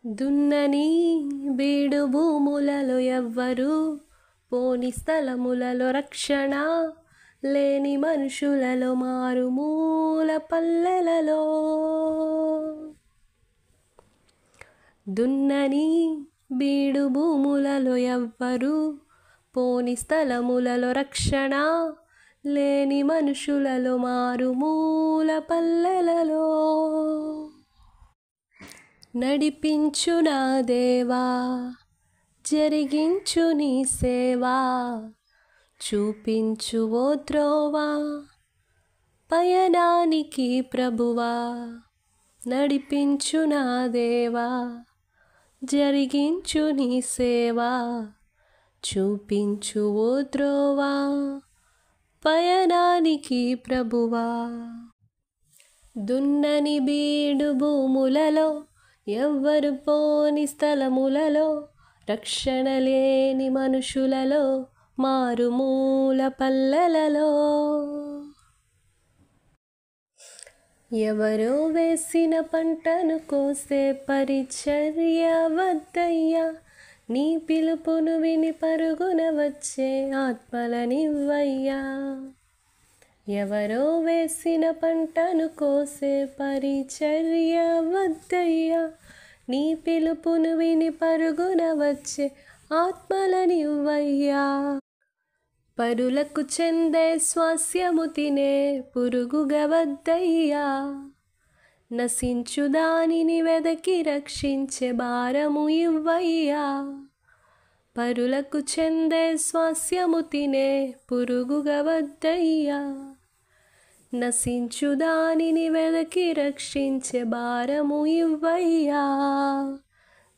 దున్నని బీడు భూములలో ఎవ్వరు పోని స్థలములలో రక్షణ లేని మనుషులలో మారుమూల పల్లెలలో. దున్నని బీడు భూములలో ఎవ్వరు పోని స్థలములలో రక్షణ లేని మనుషులలో మారుమూల పల్లెలలో. నడిపించు నా దేవా జరిగించు నీ సేవా చూపించు ఓ త్రోవా పయనానికి ప్రభువా. నడిపించు నా దేవా జరిగించు నీ సేవా చూపించు ఓ త్రోవా పయనానికి ప్రభువా. దున్నని బీడు భూములలో ఎవ్వరు పోని స్థలములలో రక్షణ లేని మనుషులలో మారుమూల పల్లెలలో. ఎవరో వేసిన పంటను కోసే పరిచర్య వద్దయ్యా, నీ పిలుపును విని పరుగున వచ్చే ఆత్మలనివ్వయ్యా. ఎవరో వేసిన పంటను కోసే పరిచర్య వద్దయ్యా, నీ పిలుపును విని పరుగున వచ్చే ఆత్మలనివ్వయ్యా. పరులకు చెందే స్వాస్యము తినే పురుగుగా వద్దయ్యా, నశించు దానిని వెదకి రక్షించే భారము ఇవ్వయ్యా. పరులకు చెందే స్వాస్యము తినే పురుగుగా వద్దయ్యా, నశించు దానిని వెదకి రక్షించే భారము ఇవ్వయ్యా.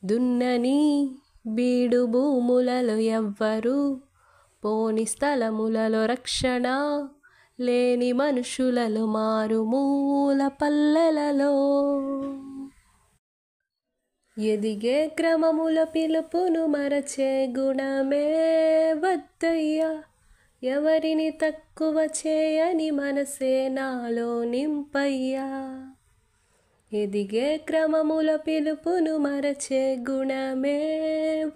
దున్నని బీడు భూములలో ఎవ్వరు పోని స్థలములలో రక్షణ లేని మనుషులలో మారుమూల పల్లెలలో. ఎదిగే క్రమముల పిలుపును మరచే గుణమే వద్దయ్యా, ఎవరిని తక్కువ చేయని మనసే నాలో నింపయ్యా. ఎదిగే క్రమముల పిలుపును మరచే గుణమే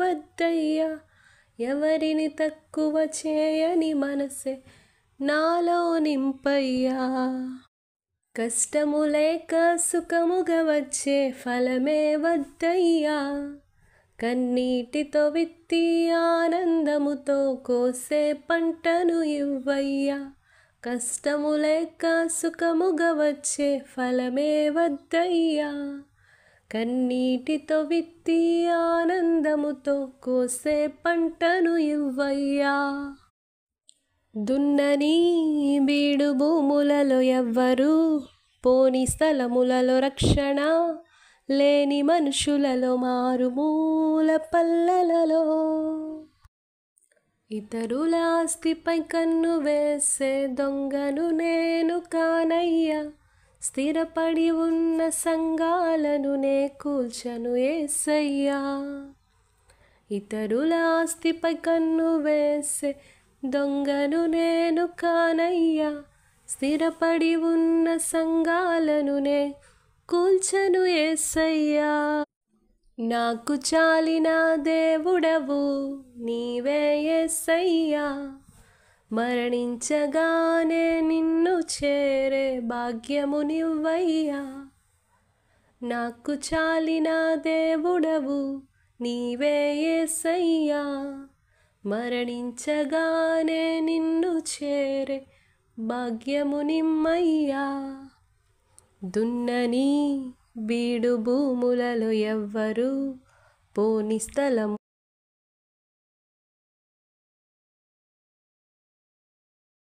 వద్దయ్యా, ఎవరిని తక్కువ చేయని మనసే నాలో నింపయ్యా. కష్టము లేక సుఖముగా వచ్చే ఫలమే వద్దయ్యా, కన్నీటితో విత్తి ఆనందముతో కోసే పంటను ఇవ్వయ్యా. కష్టము లేక సుఖముగా వచ్చే ఫలమే వద్దయ్యా, కన్నీటితో విత్తి ఆనందముతో కోసే పంటను ఇవ్వయ్యా. దున్నని బీడు భూములలో ఎవ్వరు పోని స్థలములలో రక్షణ లేని మనుషులలో మారుమూల పల్లెలలో. ఇతరుల ఆస్తిపై కన్ను వేసే దొంగను నేను కానయ్యా, స్థిరపడి ఉన్న సంఘాలను నే కూల్చను యేసయ్యా. ఇతరుల ఆస్తిపై కన్ను వేసే దొంగను నేను కానయ్యా, స్థిరపడి ఉన్న సంఘాలను నే కూల్చను యేసయ్యా. నాకు చాలిన దేవుడవు నీవే యేసయ్యా, మరణించగానే నిన్ను చేరే భాగ్యము నివ్వయ్యా. నాకు చాలిన దేవుడవు నీవే యేసయ్యా, మరణించగానే నిన్ను చేరే భాగ్యము నిమ్మయ్యా. దున్నని బీడు భూములలో ఎవ్వరు పోని స్థలం